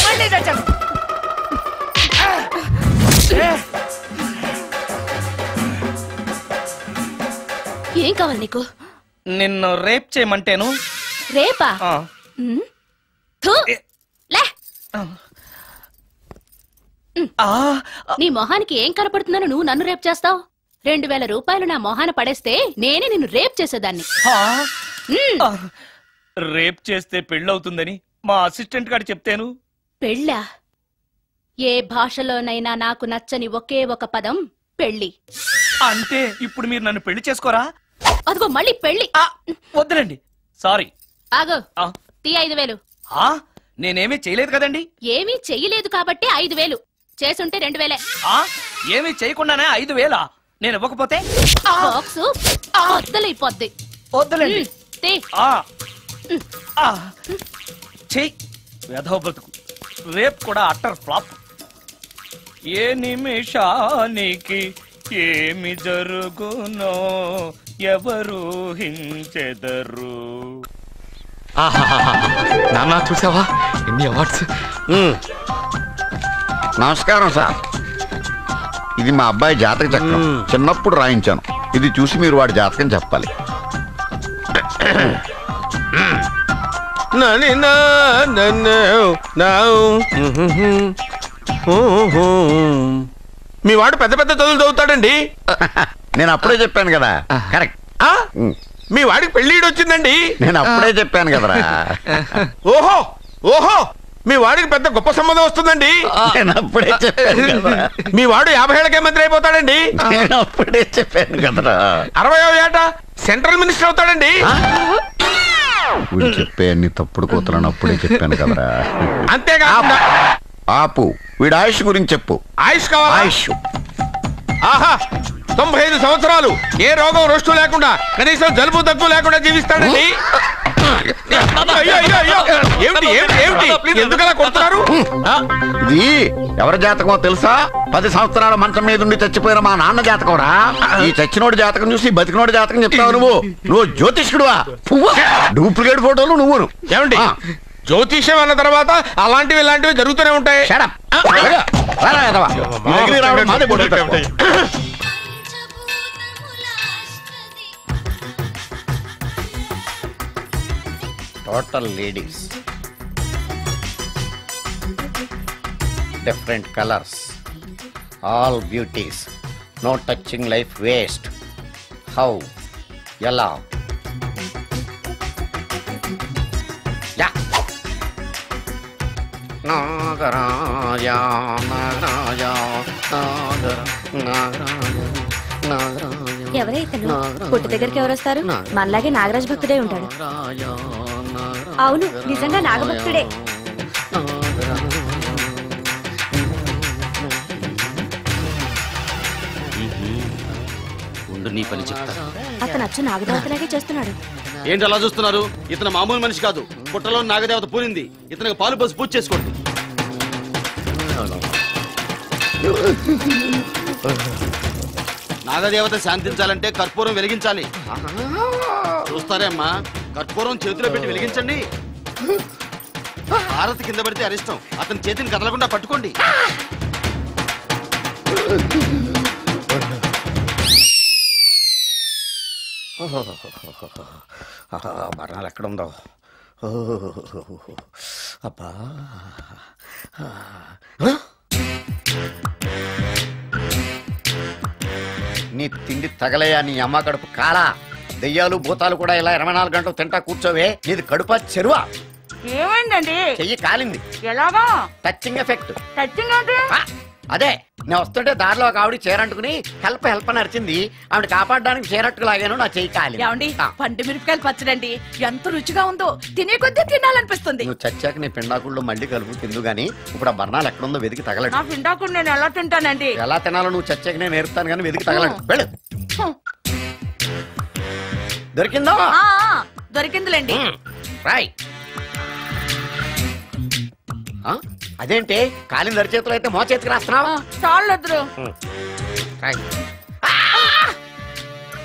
మళ్ళీ చచ్చాను. ఏం కావాలి నీకు? నిన్ను రేప్ చేయమంటేను. రేపా? నీ మొహానికి ఏం కనపడుతుందని నువ్వు నన్ను రేప్ చేస్తావు? 2000 రూపాయలు నా మొహాన పడేస్తే నేనే నిన్ను రేప్ చేసేదాన్ని. రేప్ చేస్తే పెళ్ళవుతుందని మా అసిస్టెంట్ గారు చెప్తేను. పెళ్ళా? ఏ భాషలోనైనా నాకు నచ్చని ఒకే ఒక పదం పెళ్లి. అంటే ఇప్పుడు మీరు నన్ను పెళ్లి చేసుకోరా? అదిగో మళ్ళీ పెళ్లి. వద్దులండి, సారీ. ఆగో, తీ 5000. నేనేమీ చేయలేదు కదండి. ఏమీ చెయ్యలేదు కాబట్టి 5000, చేసుంటే 2000. ఏమీ చేయకుండానే 5000? నేను ఇవ్వకపోతే బాక్సు వద్దలైపోద్ది. వద్దులండి. చెయ్యి వెధవ బతుకు. రేప్ కూడా అట్టర్ ఫ్లాప్. ఏ నిమిషానికి ఏమి జరుగునో ఎవరు హించెదరు. నాన్న చూసావా ఎన్ని అవార్డ్స్? నమస్కారం సార్. ఇది మా అబ్బాయి జాతక చక్రం, చిన్నప్పుడు రాయించాను. ఇది చూసి మీరు వాడి జాతకం చెప్పాలి. మీ వాడు పెద్ద పెద్ద చదువులు చదువుతాడండి. నేను అప్పుడే చెప్పాను కదా. కరెక్ట్. మీ వాడికి పెళ్ళిడు వచ్చిందండి. నేను అప్పుడే చెప్పాను కదరా. ఓహో ఓహో, మీ వాడికి పెద్ద గొప్ప సంబంధం వస్తుందండి. నేను అప్పుడే చెప్పాను కదరా. మీ వాడు 50 ఏళ్ళకే మంత్రి అయిపోతాడండి. నేను అప్పుడే చెప్పాను కదరా. 60వ ఏట సెంట్రల్ మినిస్టర్ అవుతాడండి. వీడు చెప్పే అన్ని తప్పుడు కూతురని అప్పుడే చెప్పాను కదరా. అంతేగా. ఆపు, వీడి ఆయుష్ గురించి చెప్పు. ఆయుష్ కావాలా? ఆయుష్ ఆహా, 95 సంవత్సరాలు ఏ రోగం రొస్టు లేకుండా, కనీసం జలుబు దగ్గు లేకుండా జీవిస్తాడండి. ఎందుకలా కొడుతున్నారు? ఇది ఎవరి జాతకమో తెలుసా? 10 సంవత్సరాల మంచం మీద ఉండి చచ్చిపోయిన మా నాన్న జాతకం రా. ఈ చచ్చినోడి జాతకం చూసి బతికినోడి జాతకం చెప్తావు నువ్వు జ్యోతిష్కుడువా? డూప్లికేట్ ఫోటోలు నువ్వు. ఏమండి, జ్యోతిష్యం అన్న తర్వాత అలాంటివి ఇలాంటివి జరుగుతూనే ఉంటాయి. Total ladies, different colours, all beauties, no touching life waste. How, ఎలా? నాగరాజా నాగరాజా ఎవరే ఇతను? పుట్టు దగ్గరికి ఎవరు వస్తారు? మనలాగే నాగరాజ్ భక్తుడే ఉంటాడు. అవును, నిజంగా నాగభక్తుడే. ఉండు, నీ పని చెప్తా. అతను అచ్చు నాగదేవతలాగే చేస్తున్నాడు. ఏంటి అలా చూస్తున్నారు? ఇతను మామూలు మనిషి కాదు. పుట్టలో నాగదేవత పూరింది. ఇతనికి పాలు పోసి పూజ చేసుకోండి. నాగదేవత శాంతించాలంటే కర్పూరం వెలిగించాలి. చూస్తారే అమ్మా, కర్పూరం చేతిలో పెట్టి వెలిగించండి. హారతి కింద పడితే అరిష్టం. అతని చేతిని కదలకుండా పట్టుకోండి. మరణాలు ఎక్కడుందో. అబ్బా, నీ తిండి తగలయా నీ అమ్మ కడుపు కాలా. దెయ్యాలు భూతాలు కూడా ఇలా 24 గంటలు తింటా కూర్చోవే. నీది కడుపా చెరువా? ఏమైందండి? చెయ్యి కాలింది. ఎలాగా? Touching effect. టచింగ్ అంటే? అదే నేను వస్తుంటే దారిలో ఒక ఆవిడ చీరంటుకుని హెల్ప్ అని అరిచింది. ఆవిడ కాపాడడానికి చీరట్టుకు లాగాను, నా చెయ్యి కాలి. పండు మిరపకాయలు పచ్చడండి ఎంత రుచిగా ఉందో, తినే కొద్దీ తినాలనిపిస్తుంది. నువ్వు చచ్చాక నీ పిండాకుళ్ళు మళ్ళీ కలుపు తిందు గానీ ఇప్పుడు ఆ బర్ణాలు ఎక్కడుందో వెతికి తగలడు. నా పిండాకుడు నేను ఎలా తింటానండి? ఎలా తినాలో నువ్వు చచ్చాక నేను నేర్పుతాను కానీ వెతికి తగలడు. వెళ్ళు. దొరికిందో? దొరికిందిలేండి. రాయ్. అదేంటి కాలింది అరిచేతులు అయితే మో చేతికి రాస్తున్నావు? చాలు.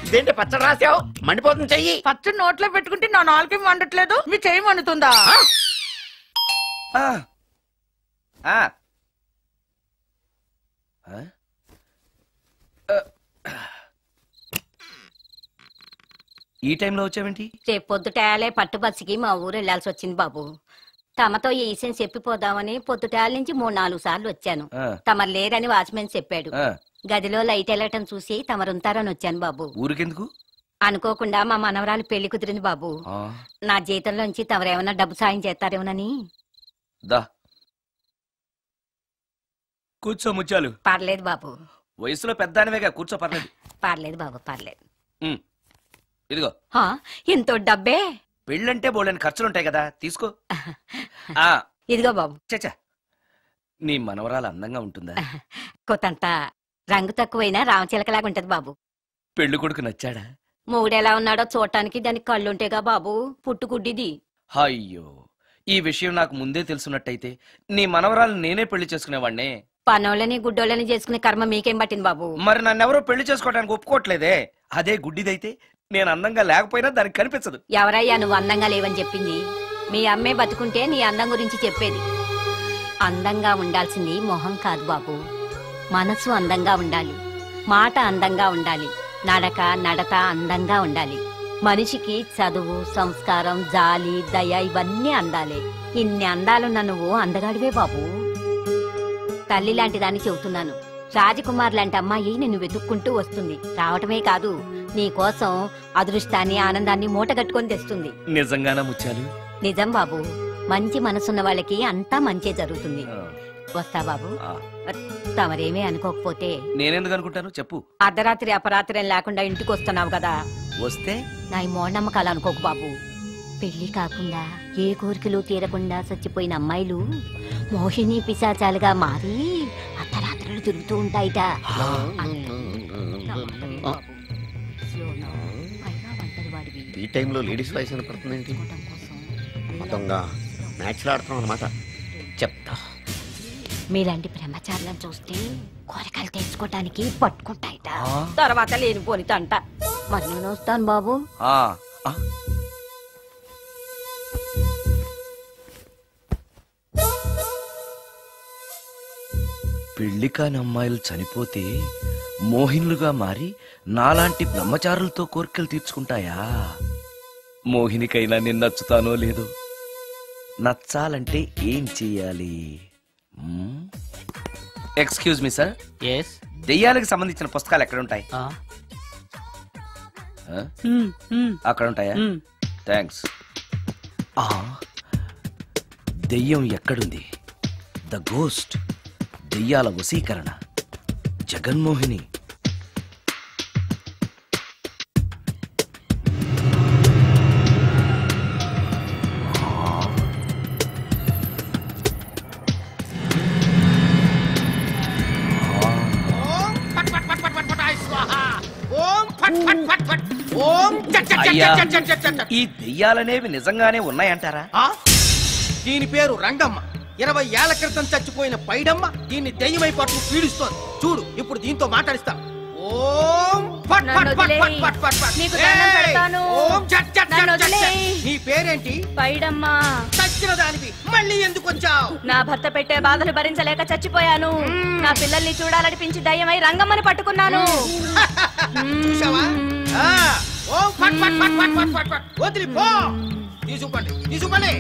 ఇదేంటి పచ్చడి రాసావు? మండిపోతుంది చెయ్యి. పచ్చడి నోట్లో పెట్టుకుంటే నా నాలుగు వండట్లేదు, మీ చెయ్యి వండుతుందా? ఈ టైంలో వచ్చావేంటి? రేపు పొద్దుటాలే పట్టుబస్సుకి మా ఊరు వెళ్లాల్సి వచ్చింది బాబు. తమతో ఈ విషయం చెప్పిపోదామని పొద్దుటాల నుంచి 3-4 సార్లు వచ్చాను. తమరు లేరని వాచ్మెన్ చెప్పాడు. గదిలో లైట్ వెళ్ళటం చూసి తమరుంటారని వచ్చాను బాబు. ఊరికెందుకు? అనుకోకుండా మా మనవరాలు పెళ్లి కుదిరింది బాబు. నా జీతంలోంచి తమరేమన్నా డబ్బు సాయం చేస్తారేమోనని. కూర్చో ముత్యాలు. పర్లేదు బాబు. వయసులో పెద్దానివేగా, కూర్చో. పర్లేదు. పర్లేదు బాబు, పర్లేదు. ఇదిగో ఇంతో డబ్బే. పెళ్ళంటే బోళ్ళని ఖర్చులుంటాయి కదా, తీసుకో. ఇదిగో బాబు. చచ్చా, నీ మనవరాలు అందంగా ఉంటుందా? కొత్తంత రంగు తక్కువైనా రామచిలకలాగా ఉంటది బాబు. పెళ్లి కొడుకు నచ్చాడా? మూడెలా ఉన్నాడో చూడటానికి దానికి కళ్ళుంటేగా బాబు, పుట్టుకుడ్డిది. అయ్యో, ఈ విషయం నాకు ముందే తెలుసున్నట్టయితే నీ మనవరాలు నేనే పెళ్లి చేసుకునేవాడినే. పనోళ్ళని గుడ్డోళ్ళని చేసుకునే కర్మ మీకేం పట్టింది బాబు? మరి నన్నెవరో పెళ్లి చేసుకోవడానికి ఒప్పుకోవట్లేదే. అదే గుడ్డిదైతే నేను అందంగా లేకపోయినా దానికి కనిపించదు. ఎవరయ్యా నువ్వు అందంగా లేవని చెప్పింది? మీ అమ్మే బతుకుంటే నీ అందం గురించి చెప్పేది. అందంగా ఉండాల్సింది మొహం కాదు బాబు, మనసు అందంగా ఉండాలి, మాట అందంగా ఉండాలి, నడత అందంగా ఉండాలి. మనిషికి చదువు, సంస్కారం, జాలి, దయ ఇవన్నీ అందాలే. ఇన్ని అందాలున్న నువ్వు అందగాడివే బాబు. తల్లి లాంటి దాన్ని చెబుతున్నాను. రాజకుమార్ లాంటి అమ్మాయి నిన్ను వెతుక్కుంటూ వస్తుంది. రావటమే కాదు, నీ కోసం అదృష్టాన్ని, ఆనందాన్ని మూటగట్టుకొని తెస్తుంది. నిజంగానా ముత్యాలు? నిజం బాబు. మంచి మనసున్న వాళ్ళకి అంతా మంచే జరుగుతుంది. వస్తా బాబు. తమరేమీ అనుకోకపోతే. నేనెందుకు అనుకుంటాను చెప్పు. అర్ధరాత్రి అపరాత్రి లేకుండా ఇంటికి వస్తున్నావు కదా, వస్తే నా ఈ మూఢనమ్మకాలు అనుకోకు బాబు. పెళ్లి కాకుండా ఏ కోరికలు తీరకుండా చచ్చిపోయిన అమ్మాయిలు మోహిని పిశాచాలుగా మారి అర్ధరాత్రులు తిరుగుతూ ఉంటాయిట. ఈ టైంలో లేడీస్ వాయిస్ వినపడుతుంది ఏంటి? మొత్తంగా మ్యాచ్లు ఆడుతున్నాం అనమాట. చెప్తా. మీలాంటి బ్రహ్మచారులను చూస్తే కోరికలు తెచ్చుకోవటానికి పట్టుకుంటాయిట. తర్వాత లేనిపోనిత అంట. మరి నేను వస్తాను బాబు. పెళ్లి కాని అమ్మాయిలు చనిపోతే మోహినులుగా మారి నాలాంటి బ్రహ్మచారులతో కోరికలు తీర్చుకుంటాయా? మోహినికైనా నేను నచ్చుతానో లేదో. నచ్చాలంటే ఏం చెయ్యాలి? Excuse me sir. దెయ్యాలకు సంబంధించిన పుస్తకాలు ఎక్కడుంటాయి? అక్కడ ఉంటాయా? థ్యాంక్స్. దెయ్యం ఎక్కడుంది? ద గోస్ట్, దెయ్యాల వశీకరణ, జగన్మోహిని. ఈ దెయ్యాలనేవి నిజంగానే ఉన్నాయంటారా? దీని పేరు రంగమ్మ. 20 ఏళ్ల క్రితం చచ్చిపోయిన పైడమ్మ దీన్ని దెయ్యమై పట్టు పీడిస్తోంది. చూడు, ఇప్పుడు దీంతో మాట్లాడిస్తా. ఓం ఫట్ ఫట్ ఫట్ ఫట్ ఫట్ ఫట్ ఫట్. నీకు దండం పెడతాను. ఓం చట్ చట్ చట్ చట్. నీ పేరేంటి? పైడమ్మ. చచ్చిన దానివి మళ్ళీ ఎందుకు వచ్చావు? నా భర్త పెట్టే బాధలు భరించలేక చచ్చిపోయాను. నా పిల్లల్ని చూడాలనిపించి దయ్యమై రంగమ్మని పట్టుకున్నాను. చూసావా? ఓం ఫట్ ఫట్ ఫట్ ఫట్ ఫట్ ఫట్ ఫట్. వదిలి పో. తీసుకుపండి, తీసుకుపండి.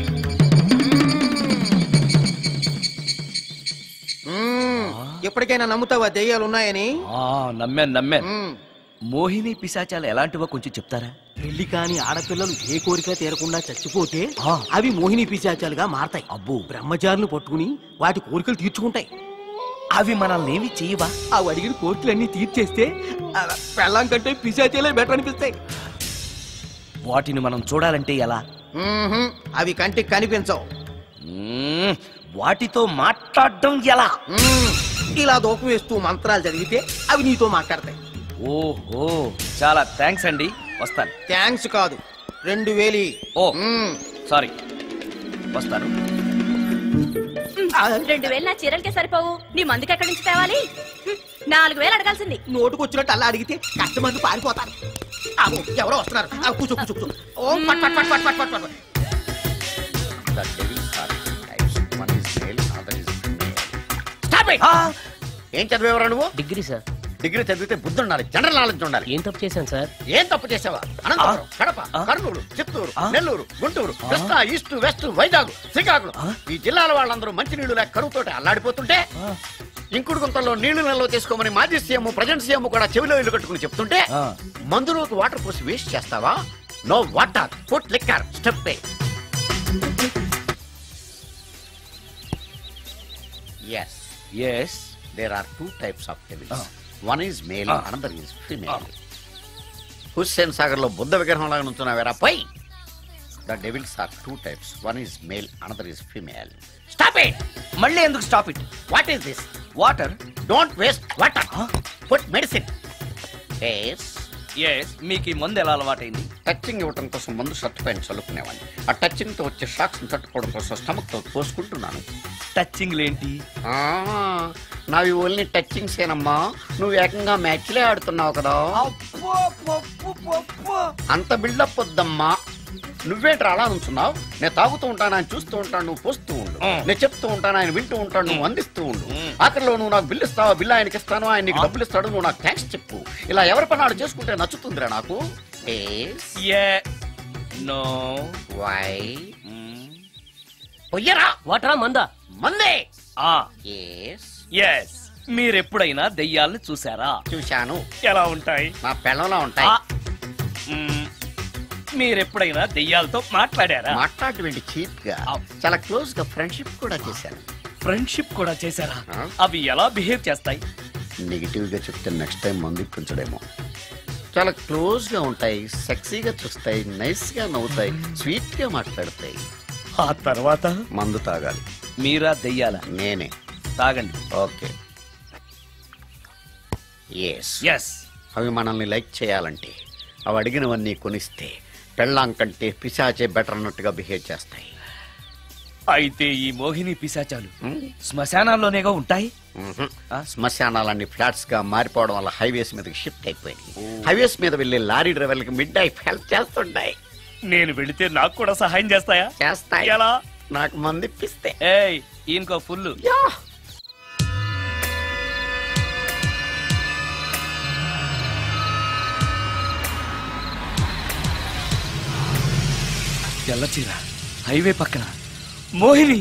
ఎప్పటికైనా నమ్ముతావా దెయ్యాలు ఉన్నాయని? నమ్మాను. మోహిని పిశాచాలు ఎలాంటివో కొంచెం చెప్తారా? పెళ్లి కాని ఆడపిల్లలు ఏ కోరిక తీరకుండా చచ్చిపోతే అవి మోహిని పిశాచాలుగా మారతాయి. అబ్బో, బ్రహ్మచారులు పట్టుకుని వాటి కోరికలు తీర్చుకుంటాయి. అవి మనల్ని ఏమి చేయవా? అవి అడిగిన కోరికలన్నీ తీర్చేస్తే పెళ్ళం కంటే పిశాచాలే బెటర్ అనిపిస్తాయి. వాటిని మనం చూడాలంటే ఎలా? అవి కంటికి కనిపించవు. వాటితో మాట్లాడడం ఎలా? ఇలా దూపం వేస్తూ మంత్రాలు చదివితే అవి నీతో మాట్లాడతాయి. ఓహో, చాలా థ్యాంక్స్ అండి, వస్తాను. థ్యాంక్స్ కాదు, 2000. ఓ సారీ, వస్తాను. 2000 నా చీరలకే సరిపోవు, నీ మందుకి ఎక్కడి నుంచి తేవాలి? 4000 అడగాల్సింది. నోటుకు వచ్చినట్టు అలా అడిగితే కస్టమర్లు పారిపోతారు. ఎవరో వస్తున్నారు. కూర్చో కూర్చో కూర్చో. ఓం పట్ పట్ పట్ పట్ పట్ పట్ పట్. ఏం చదివేవరా నువ్వు? Degree sir. డిగ్రీ చదివితే బుద్ధి ఉండాలి, జనరల్ నాలెడ్జ్ ఉండాలి. ఏం తప్పు చేశాను సార్? ఏం తప్పు చేసావా? అనంతపురం, కడప, కర్నూలు, చిత్తూరు, నెల్లూరు, గుంటూరు, కృష్ణా, ఈస్ట్, వెస్ట్, వైజాగ్, శ్రీకాకుళం ఈ జిల్లాల వాళ్ళందరూ మంచినీళ్లు లేక కరువుతోటి అల్లాడిపోతుంటే ఇంకుడు గుంతల్లో నీళ్లు నిల్వ చేసుకోమని మాజీ సీఎం, ప్రజెంట్ సీఎం కూడా చెవిలో ఇల్లు కట్టుకుని చెప్తుంటే మందులోకి వాటర్ పోసి వేస్ట్ చేస్తావా? No water, put liquor, step a. Yes, there are two types of devils. One is male, another is female. Hussain Sagar లో బుద్ధ విగ్రహం లాగా నుంచున్నావేరా పై. The devils are two types. One is male, another is female. Stop it! మళ్ళీ ఎందుకు stop it? What is this? Water. Don't waste water. Put medicine. Yes. మీకు ఈ మందు ఎలా అలవాటైంది? టచ్చింగ్ ఇవ్వటం కోసం ముందు షర్ట్ పైన చల్లుకునేవాడిని. ఆ టచ్చింగ్ తో వచ్చే షాక్స్ తట్టుకోవడం కోసం స్టమక్ తో పోసుకుంటున్నాను. టచ్చింగ్ ఏంటి? నావి ఓన్లీ టచ్చింగ్స్ ఏనమ్మా. నువ్వు ఏకంగా మ్యాచ్లే ఆడుతున్నావు కదా. అంత బిల్డప్ వద్దమ్మా. నువ్వేంట్రా అలా నుంచున్నావు? నేను తాగుతూ ఉంటాను, ఆయన చూస్తూ ఉంటాను, నువ్వు పోస్తూ ఉండు. నేను చెప్తూ ఉంటాను, ఆయన వింటూ ఉంటాడు, నువ్వు అందిస్తూ ఉండు. ఆఖరిలో నువ్వు నాకు బిల్లు ఇస్తావా, బిల్లు ఆయనకి ఇస్తాను, ఆయన నీకు డబ్బులు ఇస్తాడు, నువ్వు నాకు థ్యాంక్స్ చెప్పు. ఇలా ఎవరి పనాడు చేసుకుంటే నచ్చుతుందిరా నాకు. పొయ్యరా వాటరా మందా? మందే. మీరెప్పుడైనా దెయ్యాలను చూసారా? చూశాను. ఎలా ఉంటాయి? నా పెళ్ళంలా ఉంటాయి. మీరెప్పుడైనా దెయ్యాలతో మాట్లాడారా? మాట్లాడేంటి చీప్ గా, చాలా క్లోజ్ గా ఫ్రెండ్షిప్ కూడా చేశాను. ఫ్రెండ్షిప్ కూడా చేశారా? అవి ఎలా బిహేవ్ చేస్తాయి? నెగిటివ్ గా చెప్తే నెక్స్ట్ టైం మందు ఇప్పించడేమో. చాలా క్లోజ్ గా ఉంటాయి, సెక్సీగా చూస్తాయి, నైస్ గా నవ్వుతాయి, స్వీట్ గా మాట్లాడతాయి. ఆ తర్వాత మందు తాగాలి. మీరా దెయ్యాల? నేనే. తాగండి. ఓకే. అవి మనల్ని లైక్ చేయాలంటే అవి అడిగినవన్నీ కొనిస్తే పెళ్ళాం కంటే పిశాచే బెటర్ అన్నట్టుగా బిహేవ్ చేస్తాయి. అయితే ఈ మోహిని పిశాచాలు శ్మశానాల్లోనేగా ఉంటాయి? శ్మశానాలన్నీ ఫ్లాట్స్ గా మారిపోవడం వల్ల హైవేస్ మీదకి షిఫ్ట్ అయిపోయింది. హైవేస్ మీద వెళ్లే లారీ డ్రైవర్లకి మిడ్ నైట్ హెల్ప్ చేస్తుంటాయి. నేను వెళితే నాకు కూడా సహాయం చేస్తాయా? చేస్తాయి. ఎలా? నాకు మంది ఇప్పిస్తే. ఇంకో ఫుల్. తెల్లచీర, హైవే పక్కన మోహిని.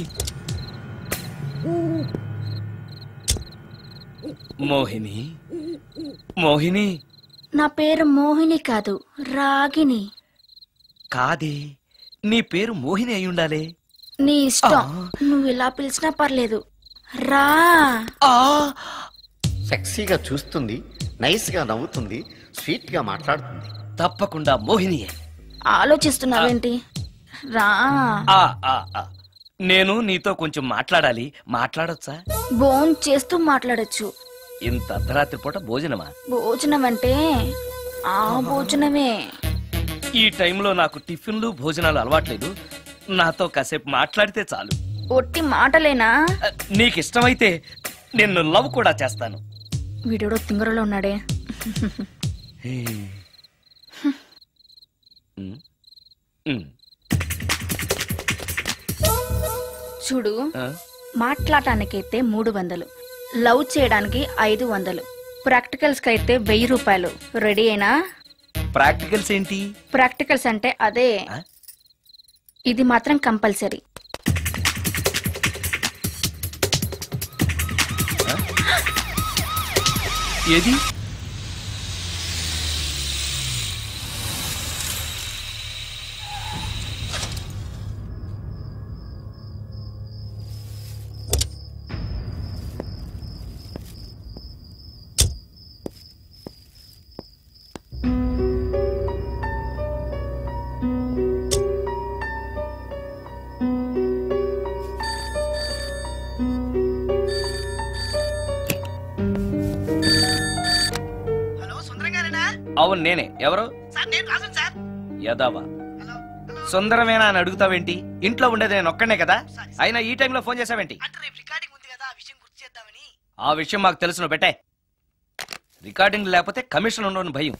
మోహిని, మోహిని. నా పేరు మోహిని కాదు, రాగిని. కాదే, నీ పేరు మోహిని అయి ఉండాలే. నీ ఇష్టం, నువ్వు ఇలా పిలిచినా పర్లేదు. రా. సెక్సీగా చూస్తుంది, నైస్ గా నవ్వుతుంది, స్వీట్ గా మాట్లాడుతుంది. తప్పకుండా మోహినియే. ఆలోచిస్తున్నావేంటి? రా. నేను నీతో కొంచెం మాట్లాడాలి. మాట్లాడొచ్చా? భోజనం చేస్తూ మాట్లాడొచ్చు. ఇంత అర్ధరాత్రి పూట భోజనమా? భోజనం అంటే ఆ భోజనమే. ఈ టైంలో నాకు టిఫిన్లు భోజనాలు అలవాట్లేదు. నాతో కాసేపు మాట్లాడితే చాలు. ఒట్టి మాటలేనా? నీకిష్టమైతే నిన్ను లవ్ కూడా చేస్తాను. వీడెవడో తింగరలో ఉన్నాడే. చూడు, మాట్లాడటానికైతే 300, లవ్ చేయడానికి 500, ప్రాక్టికల్స్ కైతే 1000 రూపాయలు. రెడీ అయినా? ప్రాక్టికల్స్ ఏంటి? ప్రాక్టికల్స్ అంటే అదే. ఇది మాత్రం కంపల్సరీ. ఏది? అవును నేనే. ఎవరు? యదావా సుందరమేనా అని అడుగుతావేంటి? ఇంట్లో ఉండేది నేను ఒక్కనే కదా. అయినా ఈ టైంలో ఫోన్ చేసావేంటి? ఆ విషయం మాకు తెలుసు, నువ్వు పెట్టే. రికార్డింగ్ లేకపోతే కమిషన్ ఉండని భయం.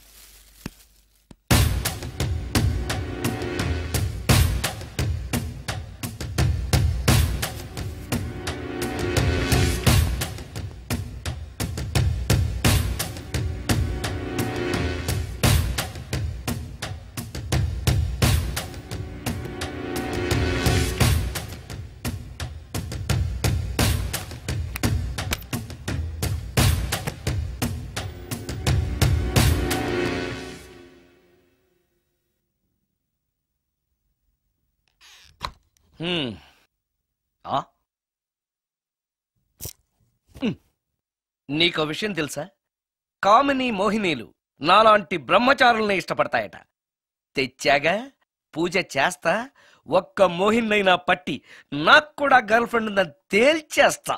నీకో విషయం తెలుసా? కామిని మోహినీలు నాలాంటి బ్రహ్మచారుల్ని ఇష్టపడతాయట. తెచ్చాగా, పూజ చేస్తా, ఒక్క మోహినైనా పట్టి నాకు కూడా గర్ల్ ఫ్రెండ్ ఉందని తేల్చేస్తా.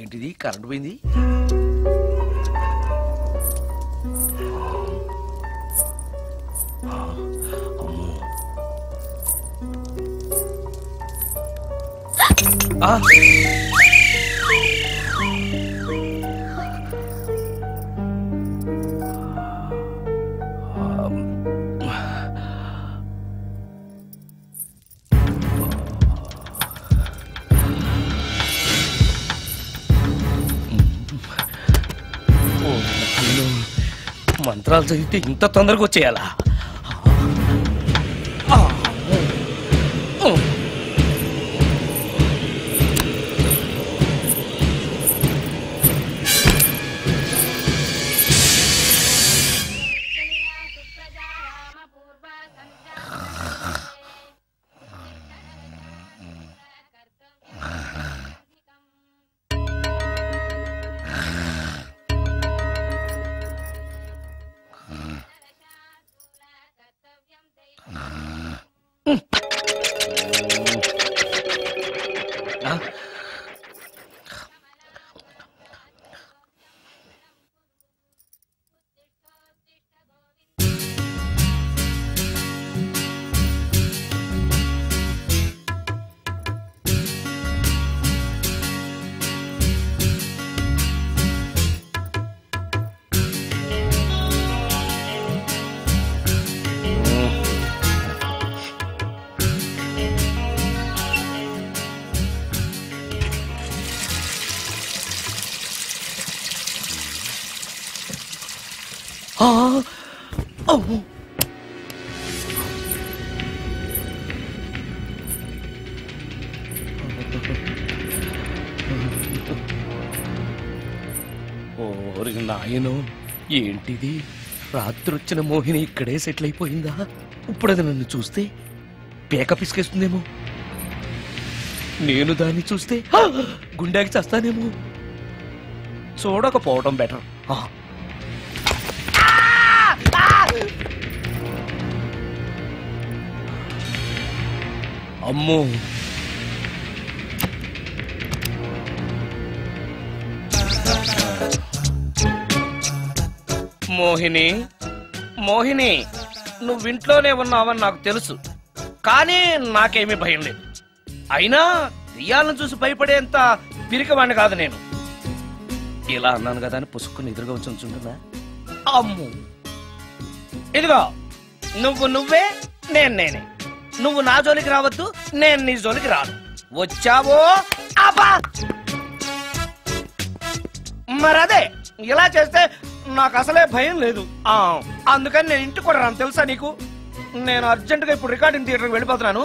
ఏంటిది? కరెంట్ పోయింది. మంత్రాలు చదివితే ఇంత తొందరగా వచ్చేయాలా? నాయనో, ఏంటిది? రాత్రి వచ్చిన మోహిని ఇక్కడే సెటిల్ అయిపోయిందా? ఇప్పుడు అది నన్ను చూస్తే పేక పిసికేస్తుందేమో. నేను దాన్ని చూస్తే గుండెకి చేస్తానేమో. చూడకపోవడం బెటర్. అమ్మో, మోహిని, మోహిని, నువ్వింట్లోనే ఉన్నావని నాకు తెలుసు, కానీ నాకేమీ భయం లేదు. అయినా దెయ్యాలను చూసి భయపడేంత పిరికవాణ్ణి కాదు నేను. ఇలా అన్నాను కదా అని పుసుక్కుని ఎదురుగా వచ్చి ఉంచుంటున్నా. అమ్ము, ఇదిగో నువ్వు నువ్వే, నేను నేనే. నువ్వు నా జోలికి రావద్దు, నేను నీ జోలికి రాను. వచ్చావో అబ్బా, మరదే ఇలా చేస్తే నాకు అసలే భయం లేదు. అందుకని నేను ఇంటికి కూడా రాను, తెలుసా నీకు? నేను అర్జెంటుగా ఇప్పుడు రికార్డింగ్ థియేటర్కి వెళ్ళిపోతున్నాను.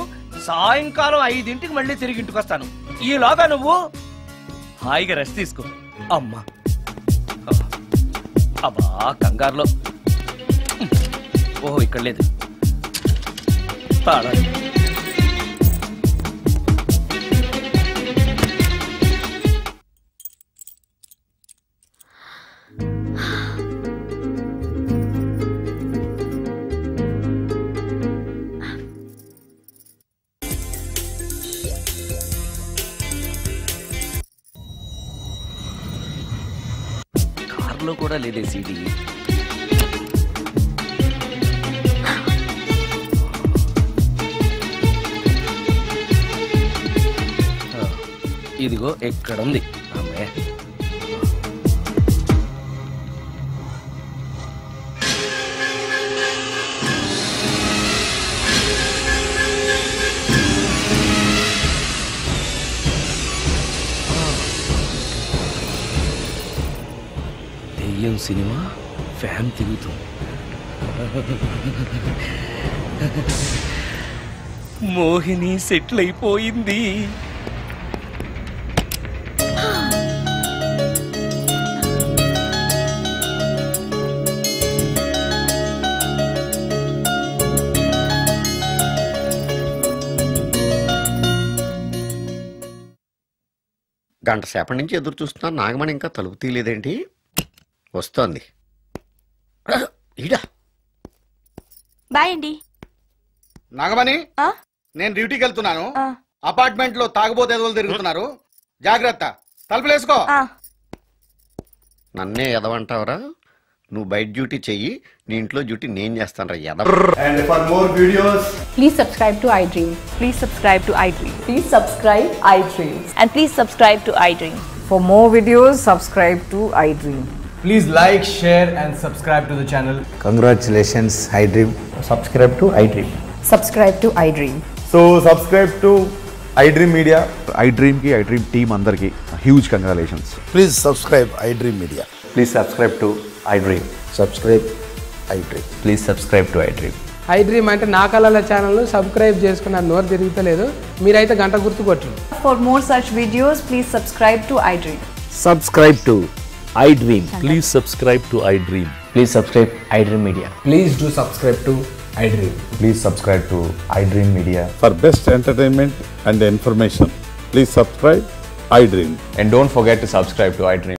సాయంకాలం 5ంటికి మళ్ళీ తిరిగి ఇంటికి వస్తాను. ఈలోగా నువ్వు హాయిగా రెస్ట్ తీసుకో. అమ్మా, అబ్బా కంగారులో. ఓహో, ఇక్కడ లేదు తాళాలు. కూడా లేదే సీడీ. ఇదిగో ఎక్కడ ఉంది అమ్మాయి. దెయ్యం సినిమా ఫ్యాన్ తిరుగుతుంది. మోహిని సెటిల్ అయిపోయింది. గంట సేపటి నుంచి ఎదురు చూస్తున్నా, నాగమణి ఇంకా తలుపు తీయలేదేంటి? వస్తోంది. ఈడా బాయ్ అండి. నాగమణి, నేను డ్యూటీకి వెళ్తున్నాను. అపార్ట్మెంట్ లో తాగుబోతు ఎదవలు తిరుగుతున్నారు, జాగ్రత్త. తలుపులేసుకో. నన్నే ఎదవంటావరా? నువ్వు బయట డ్యూటీ చెయ్యి, నీ ఇంట్లో డ్యూటీ నేను చేస్తాను రా ఎదవ. And for more videos, please subscribe to iDream. Please subscribe to iDream. Please subscribe iDream. And please subscribe to iDream. For more videos, subscribe to iDream. please like, share and subscribe to the channel. Congratulations, iDream. Subscribe to iDream. Subscribe to iDream. So subscribe to iDream Media. iDream ki iDream team andarki huge congratulations. Please subscribe iDream Media. Please subscribe to iDream. Subscribe iDream. Please subscribe to iDream. iDream అంటే నా కళల channel subscribe చేసుకున్న నోరు తిరుగుతలేదు, మీరైతే గంట గుర్తు కొట్టండి. For more such videos, please subscribe to iDream. Subscribe to iDream. Please subscribe to iDream. Please subscribe iDream Media. Please do subscribe to iDream. Please subscribe to iDream Media. For best entertainment and information, please subscribe iDream. And don't forget to subscribe to iDream.